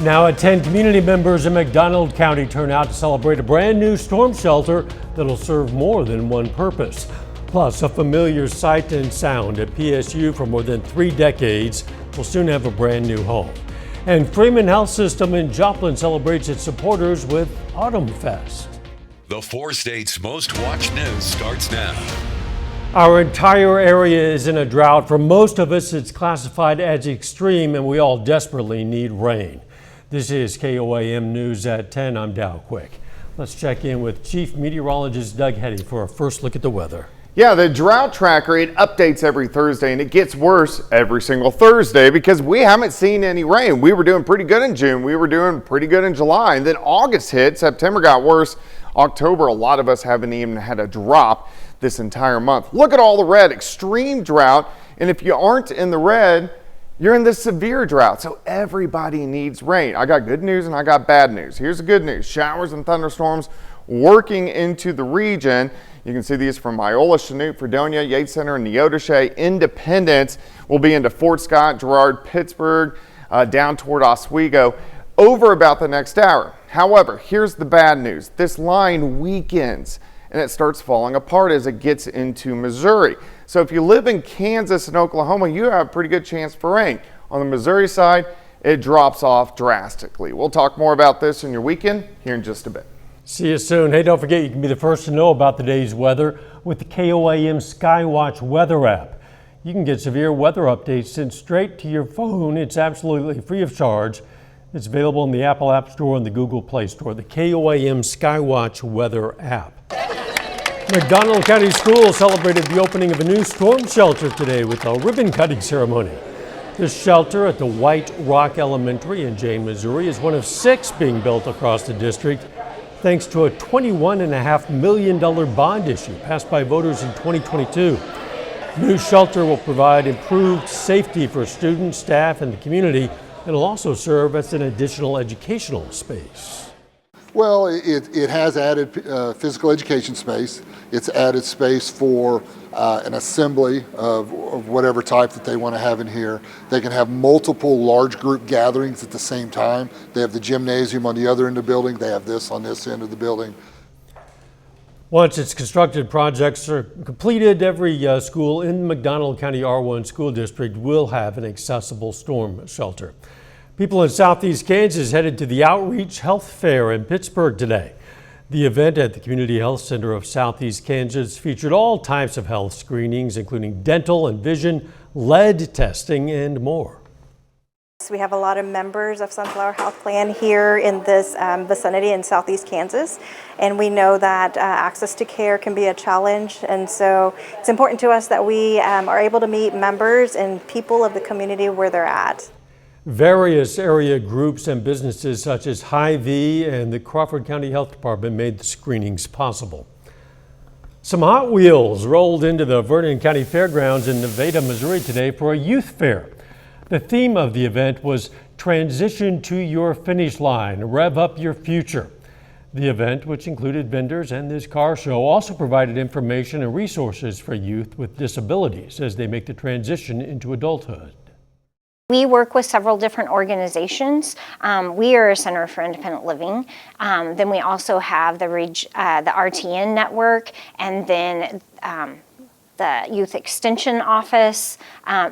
Now at 10 community members in McDonald County turn out to celebrate a brand new storm shelter that'll serve more than one purpose. Plus, a familiar sight and sound at PSU for more than 3 decades will soon have a brand new home. And Freeman Health System in Joplin celebrates its supporters with Autumn Fest. The 4 states' most watched news starts now. Our entire area is in a drought. For most of us, it's classified as extreme, and we all desperately need rain. This is KOAM News at 10. I'm Dow Quick. Let's check in with Chief Meteorologist Doug Hetty for a first look at the weather. Yeah, the drought tracker, it updates every Thursday, and it gets worse every single Thursday because we haven't seen any rain. We were doing pretty good in June. We were doing pretty good in July, and then August hit. September got worse. October, a lot of us haven't even had a drop this entire month. Look at all the red, extreme drought. And if you aren't in the red, you're in the severe drought. So everybody needs rain. I got good news and I got bad news. Here's the good news. Showers and thunderstorms working into the region. You can see these from Iola, Chanute, Fredonia, Yates Center, and Neodesha. Independence will be into Fort Scott, Girard, Pittsburgh, down toward Oswego over about the next hour. However, here's the bad news. This line weakens and it starts falling apart as it gets into Missouri. So if you live in Kansas and Oklahoma, you have a pretty good chance for rain. On the Missouri side, it drops off drastically. We'll talk more about this in your weekend here in just a bit. See you soon. Hey, don't forget you can be the first to know about the day's weather with the KOAM Skywatch weather app. You can get severe weather updates sent straight to your phone. It's absolutely free of charge. It's available in the Apple App Store and the Google Play Store, the KOAM Skywatch weather app. McDonald County Schools celebrated the opening of a new storm shelter today with a ribbon cutting ceremony. This shelter at the White Rock Elementary in Jane, Missouri is one of 6 being built across the district thanks to a $21.5 million bond issue passed by voters in 2022. The new shelter will provide improved safety for students, staff, and the community. It'll also serve as an additional educational space. Well, it has added physical education space. It's added space for an assembly of whatever type that they want to have in here. They can have multiple large group gatherings at the same time. They have the gymnasium on the other end of the building. They have this on this end of the building. Once its constructed projects are completed, every school in the McDonald County R1 school district will have an accessible storm shelter. People in Southeast Kansas headed to the Outreach Health Fair in Pittsburgh today. The event at the Community Health Center of Southeast Kansas featured all types of health screenings, including dental and vision, lead testing, and more. We have a lot of members of Sunflower Health Plan here in this vicinity in Southeast Kansas, and we know that access to care can be a challenge, and so it's important to us that we are able to meet members and people of the community where they're at. Various area groups and businesses such as Hy-Vee and the Crawford County Health Department made the screenings possible. Some Hot Wheels rolled into the Vernon County Fairgrounds in Nevada, Missouri today for a youth fair. The theme of the event was Transition to Your Finish Line, Rev Up Your Future. The event, which included vendors and this car show, also provided information and resources for youth with disabilities as they make the transition into adulthood. We work with several different organizations. We are a Center for Independent Living. Then we also have the RTN network, and then the Youth Extension Office,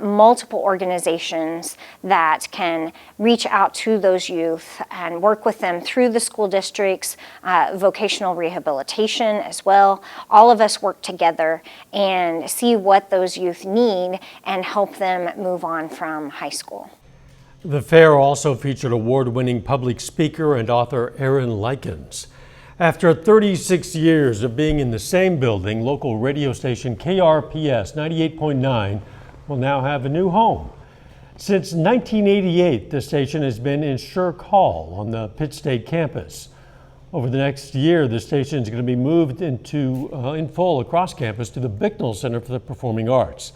multiple organizations that can reach out to those youth and work with them through the school districts, vocational rehabilitation as well. All of us work together and see what those youth need and help them move on from high school. The fair also featured award-winning public speaker and author Aaron Likens. After 36 years of being in the same building, local radio station KRPS 98.9 will now have a new home. Since 1988, the station has been in Shirk Hall on the Pitt State campus. Over the next year, the station is going to be moved in full across campus to the Bicknell Center for the Performing Arts.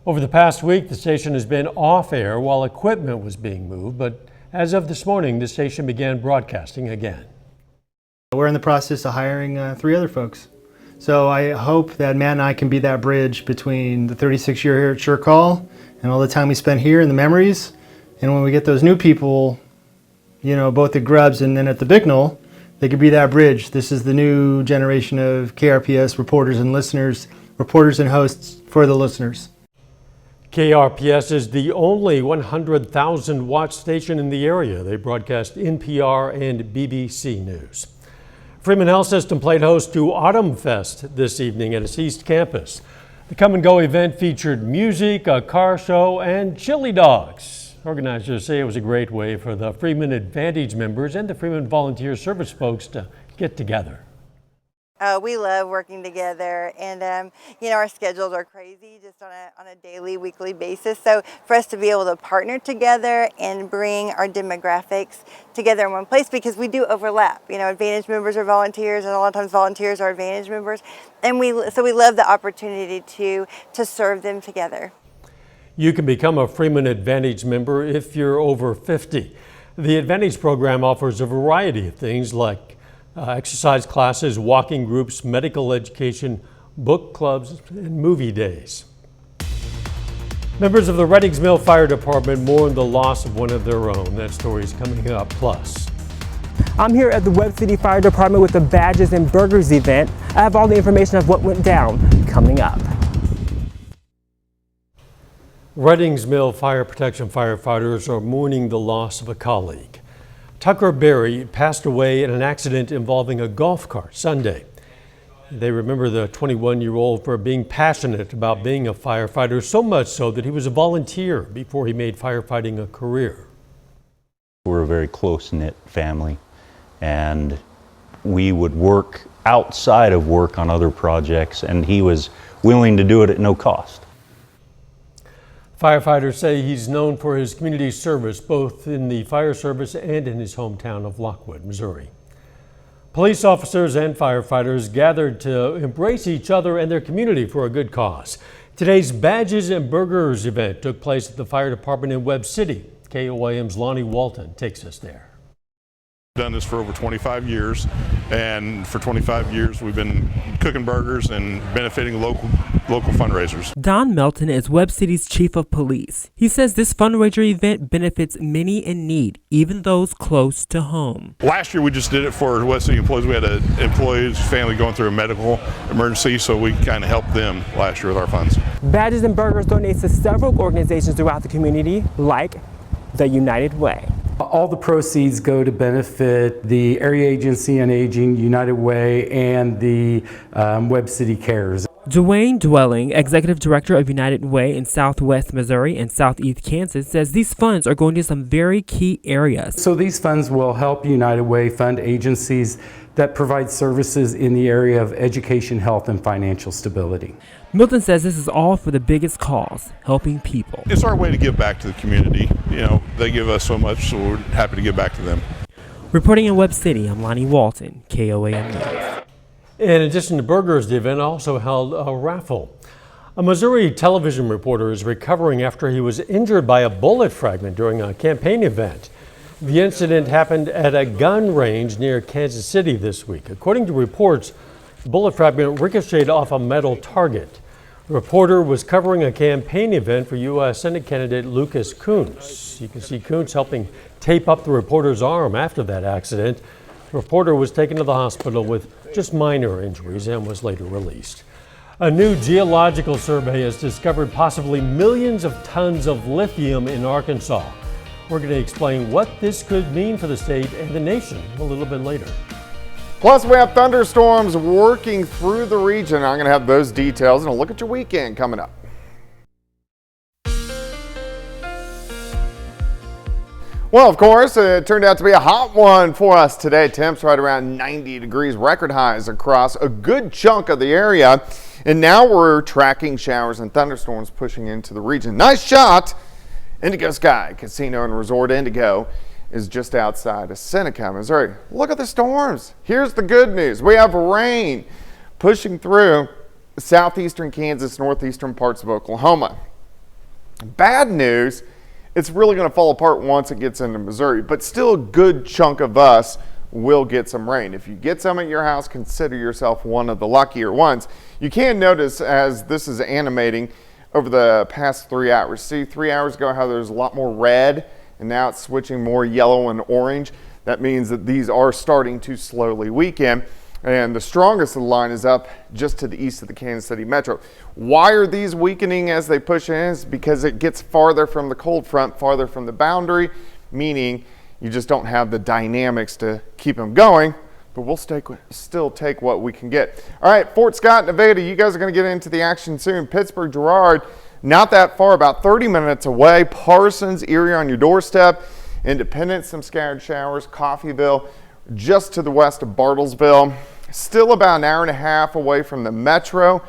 Over the past week, the station has been off air while equipment was being moved, but as of this morning, the station began broadcasting again. We're in the process of hiring 3 other folks. So I hope that Matt and I can be that bridge between the 36 year here at Shirk Hall and all the time we spent here and the memories. And when we get those new people, both at Grubbs and then at the Bicknell, they could be that bridge. This is the new generation of KRPS reporters and listeners, reporters and hosts for the listeners. KRPS is the only 100,000 watt station in the area. They broadcast NPR and BBC News. Freeman Health System played host to Autumn Fest this evening at its East Campus. The come and go event featured music, a car show, and chili dogs. Organizers say it was a great way for the Freeman Advantage members and the Freeman Volunteer Service folks to get together. We love working together, and our schedules are crazy just on a daily, weekly basis. So for us to be able to partner together and bring our demographics together in one place, because we do overlap. Advantage members are volunteers, and a lot of times volunteers are Advantage members, and we love the opportunity to serve them together. You can become a Freeman Advantage member if you're over 50. The Advantage program offers a variety of things like exercise classes, walking groups, medical education, book clubs, and movie days. Members of the Reddings Mill Fire Department mourn the loss of one of their own. That story is coming up. Plus, I'm here at the Webb City Fire Department with the Badges and Burgers event. I have all the information of what went down coming up. Reddings Mill Fire Protection firefighters are mourning the loss of a colleague. Tucker Berry passed away in an accident involving a golf cart Sunday. They remember the 21-year-old for being passionate about being a firefighter, so much so that he was a volunteer before he made firefighting a career. We're a very close-knit family, and we would work outside of work on other projects, and he was willing to do it at no cost. Firefighters say he's known for his community service, both in the fire service and in his hometown of Lockwood, Missouri. Police officers and firefighters gathered to embrace each other and their community for a good cause. Today's Badges and Burgers event took place at the fire department in Webb City. KOAM's Lonnie Walton takes us there. Done this for over 25 years, and for 25 years we've been cooking burgers and benefiting local fundraisers. Don Melton is Webb City's chief of police. He says this fundraiser event benefits many in need, even those close to home. Last year we just did it for West City employees. We had an employee's family going through a medical emergency, so we kind of helped them last year with our funds. Badges and Burgers donates to several organizations throughout the community, like the United Way. All the proceeds go to benefit the Area Agency on Aging, United Way, and the Webb City Cares. Dwayne Dwelling, Executive Director of United Way in Southwest Missouri and Southeast Kansas, says these funds are going to some very key areas. So these funds will help United Way fund agencies that provide services in the area of education, health, and financial stability. Milton says this is all for the biggest cause, helping people. It's our way to give back to the community. They give us so much, so we're happy to give back to them. Reporting in Webb City, I'm Lonnie Walton, KOAM News. In addition to burgers, the event also held a raffle. A Missouri television reporter is recovering after he was injured by a bullet fragment during a campaign event. The incident happened at a gun range near Kansas City this week. According to reports, the bullet fragment ricocheted off a metal target. The reporter was covering a campaign event for U.S. Senate candidate Lucas Kunce. You can see Kunce helping tape up the reporter's arm after that accident. The reporter was taken to the hospital with just minor injuries and was later released. A new geological survey has discovered possibly millions of tons of lithium in Arkansas. We're going to explain what this could mean for the state and the nation a little bit later. Plus, we have thunderstorms working through the region. I'm going to have those details and a look at your weekend coming up. Well, of course, it turned out to be a hot one for us today. Temps right around 90 degrees, record highs across a good chunk of the area. And now we're tracking showers and thunderstorms pushing into the region. Nice shot. Indigo Sky Casino and Resort Indigo is just outside of Seneca, Missouri. Look at the storms. Here's the good news. We have rain pushing through southeastern Kansas, northeastern parts of Oklahoma. Bad news, it's really going to fall apart once it gets into Missouri, but still a good chunk of us will get some rain. If you get some at your house, consider yourself one of the luckier ones. You can notice as this is animating over the past 3 hours. See 3 hours ago how there's a lot more red and now it's switching more yellow and orange. That means that these are starting to slowly weaken. And the strongest of the line is up just to the east of the Kansas City metro. Why are these weakening as they push in? It's because it gets farther from the cold front, farther from the boundary, meaning you just don't have the dynamics to keep them going, but we'll still take what we can get. All right, Fort Scott, Nevada, you guys are going to get into the action soon. Pittsburgh, Girard, not that far, about 30 minutes away. Parsons, Erie on your doorstep. Independence, some scattered showers. Coffeyville, just to the west of Bartlesville. Still about an hour and a half away from the metro,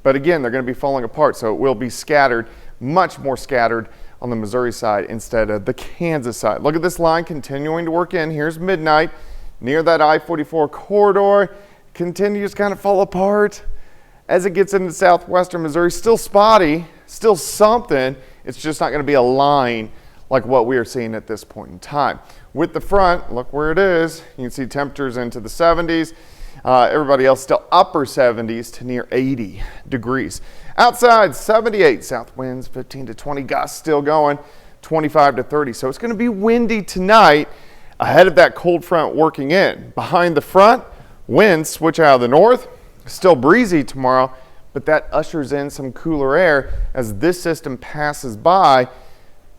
but again, they're going to be falling apart, so it will be scattered, much more scattered on the Missouri side instead of the Kansas side. Look at this line continuing to work in. Here's midnight near that I-44 corridor. Continues to kind of fall apart as it gets into southwestern Missouri. Still spotty, still something. It's just not going to be a line like what we are seeing at this point in time. With the front, look where it is. You can see temperatures into the 70s. Everybody else still upper 70s to near 80 degrees. Outside, 78 south winds, 15 to 20 gusts still going, 25 to 30. So it's going to be windy tonight ahead of that cold front working in. Behind the front, winds switch out of the north. Still breezy tomorrow, but that ushers in some cooler air as this system passes by.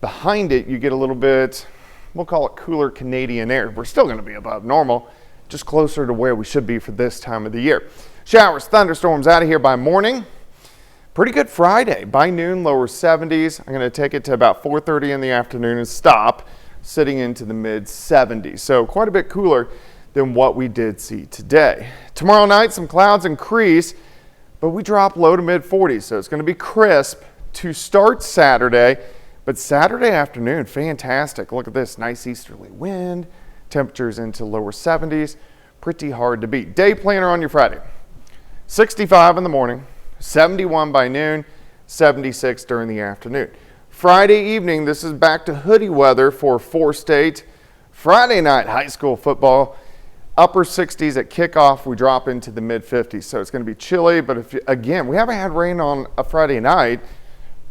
Behind it, you get a little bit, we'll call it cooler Canadian air. We're still going to be above normal, just closer to where we should be for this time of the year. Showers, thunderstorms out of here by morning. Pretty good Friday. By noon, lower 70s. I'm going to take it to about 4:30 in the afternoon and stop, sitting into the mid 70s. So quite a bit cooler than what we did see today. Tomorrow night, some clouds increase, but we drop low to mid 40s. So it's going to be crisp to start Saturday, but Saturday afternoon, fantastic. Look at this, nice easterly wind, temperatures into lower 70s, pretty hard to beat. Day planner on your Friday, 65 in the morning, 71 by noon, 76 during the afternoon. Friday evening, this is back to hoodie weather for 4-state. Friday night high school football, upper 60s at kickoff. We drop into the mid 50s, so it's going to be chilly. But again, we haven't had rain on a Friday night.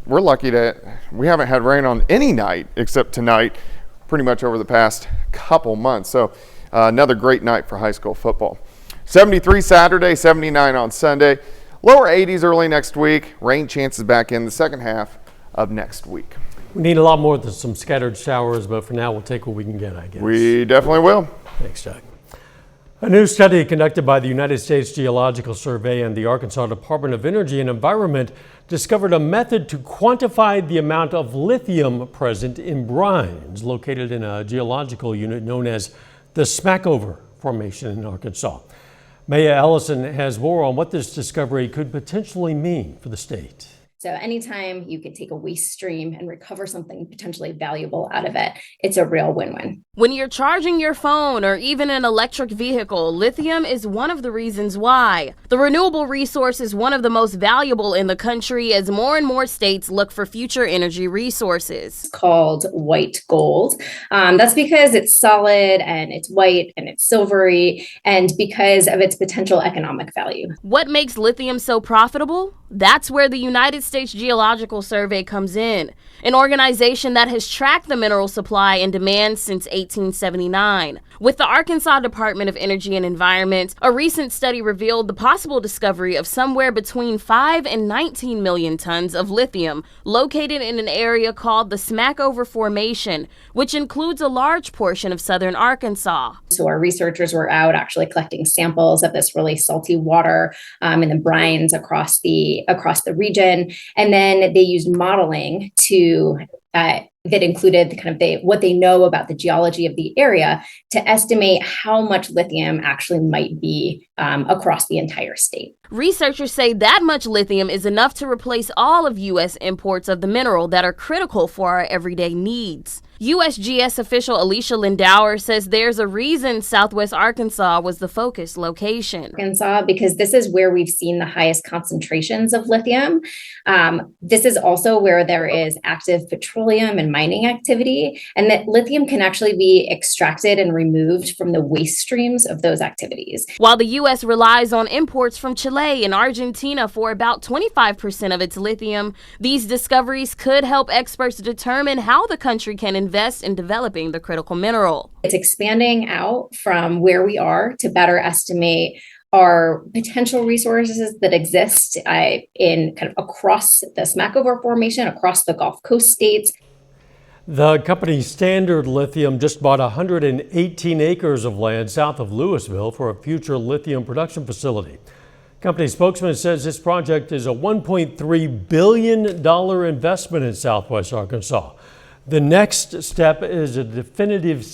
We're lucky that we haven't had rain on any night except tonight, pretty much over the past couple months. So another great night for high school football. 73 Saturday, 79 on Sunday. Lower 80s early next week. Rain chances back in the second half of next week. We need a lot more than some scattered showers, but for now we'll take what we can get, I guess. We definitely will. Thanks, Chuck. A new study conducted by the United States Geological Survey and the Arkansas Department of Energy and Environment discovered a method to quantify the amount of lithium present in brines located in a geological unit known as the Smackover Formation in Arkansas. Maya Ellison has more on what this discovery could potentially mean for the state. So anytime you could take a waste stream and recover something potentially valuable out of it, it's a real win-win. When you're charging your phone or even an electric vehicle, lithium is one of the reasons why. The renewable resource is one of the most valuable in the country as more and more states look for future energy resources. It's called white gold. That's because it's solid and it's white and it's silvery and because of its potential economic value. What makes lithium so profitable? That's where the United States Geological Survey comes in, an organization that has tracked the mineral supply and demand since 1879. With the Arkansas Department of Energy and Environment, a recent study revealed the possible discovery of somewhere between 5 and 19 million tons of lithium located in an area called the Smackover Formation, which includes a large portion of southern Arkansas. So our researchers were out actually collecting samples of this really salty water in the brines across the region, and then they used modeling to that included what they know about the geology of the area to estimate how much lithium actually might be across the entire state. Researchers say that much lithium is enough to replace all of U.S. imports of the mineral that are critical for our everyday needs. USGS official Alicia Lindauer says there's a reason Southwest Arkansas was the focus location. Arkansas, because this is where we've seen the highest concentrations of lithium. This is also where there is active petroleum and mining activity, and that lithium can actually be extracted and removed from the waste streams of those activities. While the U.S. relies on imports from Chile and Argentina for about 25% of its lithium, these discoveries could help experts determine how the country can invest in developing the critical mineral. It's expanding out from where we are to better estimate our potential resources that exist in kind of across the Smackover Formation, across the Gulf Coast states. The company Standard Lithium just bought 118 acres of land south of Louisville for a future lithium production facility. Company spokesman says this project is a $1.3 billion investment in Southwest Arkansas. The next step is a definitive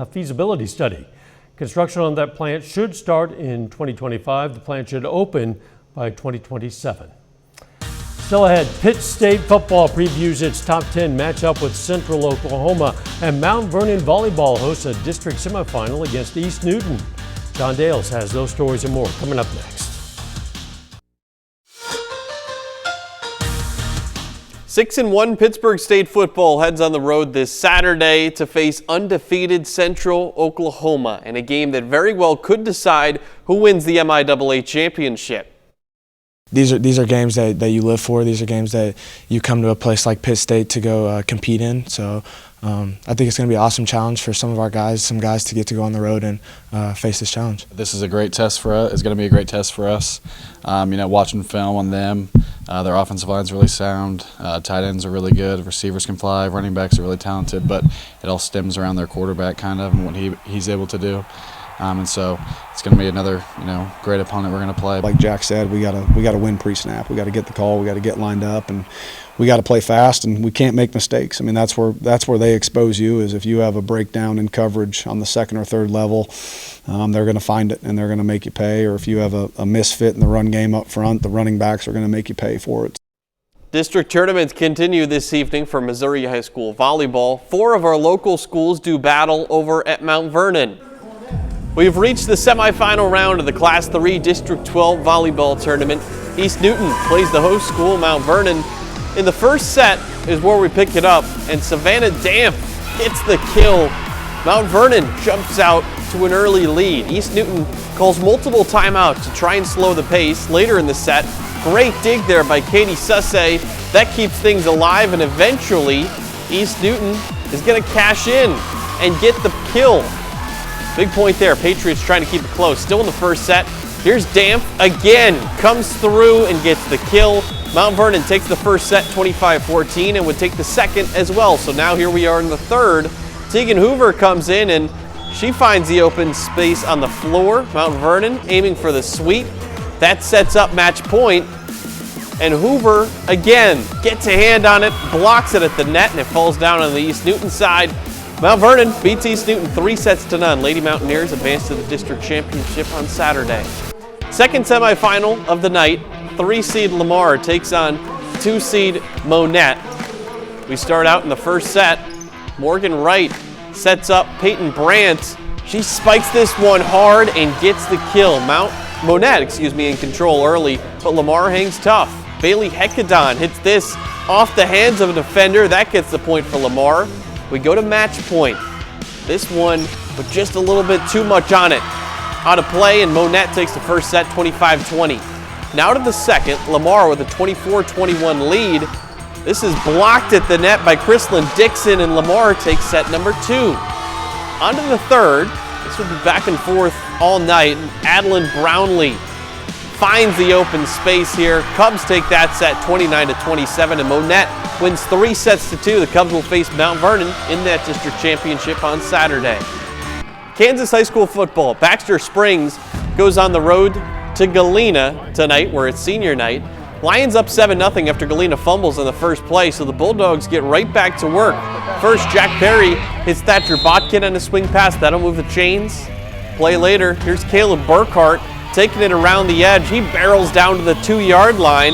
feasibility study. Construction on that plant should start in 2025. The plant should open by 2027. Still ahead, Pitt State football previews its top 10 matchup with Central Oklahoma, and Mount Vernon volleyball hosts a district semifinal against East Newton. John Dales has those stories and more coming up next. 6-1 Pittsburgh State football heads on the road this Saturday to face undefeated Central Oklahoma in a game that very well could decide who wins the MIAA championship. These are games that you live for. These are games that you come to a place like Pitt State to go compete in. So I think it's going to be an awesome challenge for some of our guys, some guys to get to go on the road and face this challenge. This is a great test for us. It's going to be a great test for us. Watching film on them, their offensive line's really sound. Tight ends are really good. Receivers can fly. Running backs are really talented. But it all stems around their quarterback kind of and what he's able to do. And so it's going to be another, great opponent we're going to play. Like Jack said, we got to win pre-snap. We got to get the call. We got to get lined up, and we got to play fast. And we can't make mistakes. I mean, that's where they expose you. Is if you have a breakdown in coverage on the second or third level, they're going to find it and they're going to make you pay. Or if you have a misfit in the run game up front, the running backs are going to make you pay for it. District tournaments continue this evening for Missouri High School volleyball. 4 of our local schools do battle over at Mount Vernon. We've reached the semifinal round of the Class 3 District 12 volleyball tournament. East Newton plays the host school, Mount Vernon. In the first set is where we pick it up, and Savannah Damp gets the kill. Mount Vernon jumps out to an early lead. East Newton calls multiple timeouts to try and slow the pace. Later in the set, great dig there by Katie Susse. That keeps things alive, and eventually East Newton is going to cash in and get the kill. Big point there. Patriots trying to keep it close. Still in the first set. Here's Damp again. Comes through and gets the kill. Mount Vernon takes the first set 25-14 and would take the second as well. So now here we are in the third. Tegan Hoover comes in and she finds the open space on the floor. Mount Vernon aiming for the sweep. That sets up match point. And Hoover again gets a hand on it, blocks it at the net, and it falls down on the East Newton side. Mount Vernon beats East Newton 3-0. Lady Mountaineers advance to the district championship on Saturday. Second semifinal of the night, 3-seed Lamar takes on 2-seed Monette. We start out in the first set. Morgan Wright sets up Peyton Brandt. She spikes this one hard and gets the kill. Monette, in control early, but Lamar hangs tough. Bailey Hekadon hits this off the hands of a defender. That gets the point for Lamar. We go to match point. This one with just a little bit too much on it. Out of play, and Monette takes the first set 25-20. Now to the second, Lamar with a 24-21 lead. This is blocked at the net by Chrislyn Dixon, and Lamar takes set number 2. On to the third. This will be back and forth all night. Adeline Brownlee finds the open space here. Cubs take that set 29-27, and Monette wins 3-2. The Cubs will face Mount Vernon in that district championship on Saturday. Kansas High School football. Baxter Springs goes on the road to Galena tonight, where it's senior night. Lions up 7-0 after Galena fumbles in the first play, so the Bulldogs get right back to work. First, Jack Perry hits Thatcher Botkin on a swing pass. That'll move the chains. Play later, here's Caleb Burkhart taking it around the edge. He barrels down to the 2-yard line.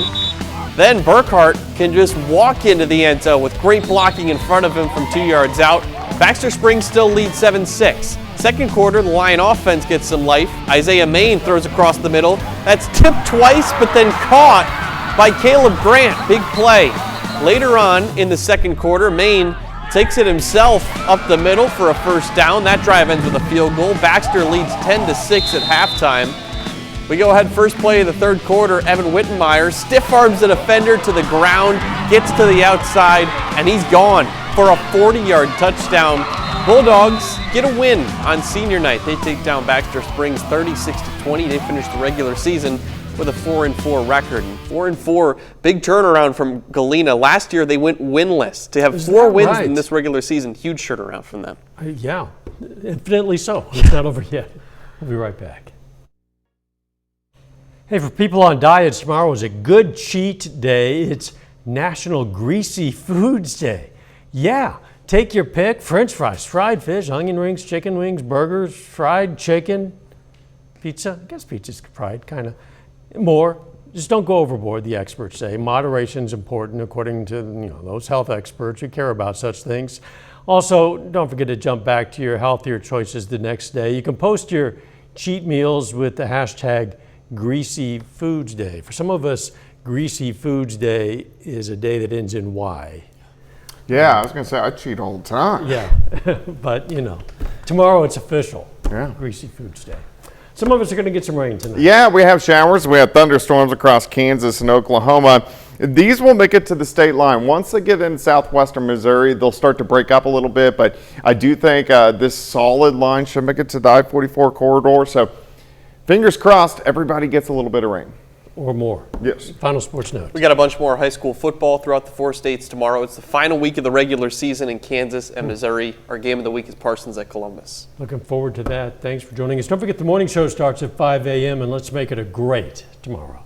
Then Burkhart can just walk into the end zone with great blocking in front of him from 2 yards out. Baxter Springs still leads 7-6. Second quarter, the Lion offense gets some life. Isaiah Main throws across the middle. That's tipped twice, but then caught by Caleb Grant. Big play. Later on in the second quarter, Main takes it himself up the middle for a first down. That drive ends with a field goal. Baxter leads 10-6 at halftime. We go ahead first play of the third quarter. Evan Wittenmeyer stiff arms the defender to the ground, gets to the outside, and he's gone for a 40-yard touchdown. Bulldogs get a win on senior night. They take down Baxter Springs 36-20. They finish the regular season with a 4-4 record. 4-4, big turnaround from Galena. Last year they went winless. To have 4 wins in this regular season, huge turnaround from them. Yeah, infinitely so. It's not over yet. We'll be right back. Hey, for people on diets, tomorrow is a good cheat day. It's National Greasy Foods Day. Yeah, take your pick. French fries, fried fish, onion rings, chicken wings, burgers, fried chicken, pizza. I guess pizza's fried, kind of. More. Just don't go overboard, the experts say. Moderation is important according to those health experts who care about such things. Also, don't forget to jump back to your healthier choices the next day. You can post your cheat meals with the hashtag Greasy Foods Day. For some of us, Greasy Foods Day is a day that ends in Y. Yeah, I was going to say, I cheat all the time. Yeah, but tomorrow it's official. Yeah. Greasy Foods Day. Some of us are going to get some rain tonight. Yeah, we have showers. We have thunderstorms across Kansas and Oklahoma. These will make it to the state line. Once they get in southwestern Missouri, they'll start to break up a little bit, but I do think this solid line should make it to the I-44 corridor. So fingers crossed, everybody gets a little bit of rain. Or more. Yes. Final sports notes. We got a bunch more high school football throughout the 4 states tomorrow. It's the final week of the regular season in Kansas and Missouri. Our game of the week is Parsons at Columbus. Looking forward to that. Thanks for joining us. Don't forget the morning show starts at 5 a.m. and let's make it a great tomorrow.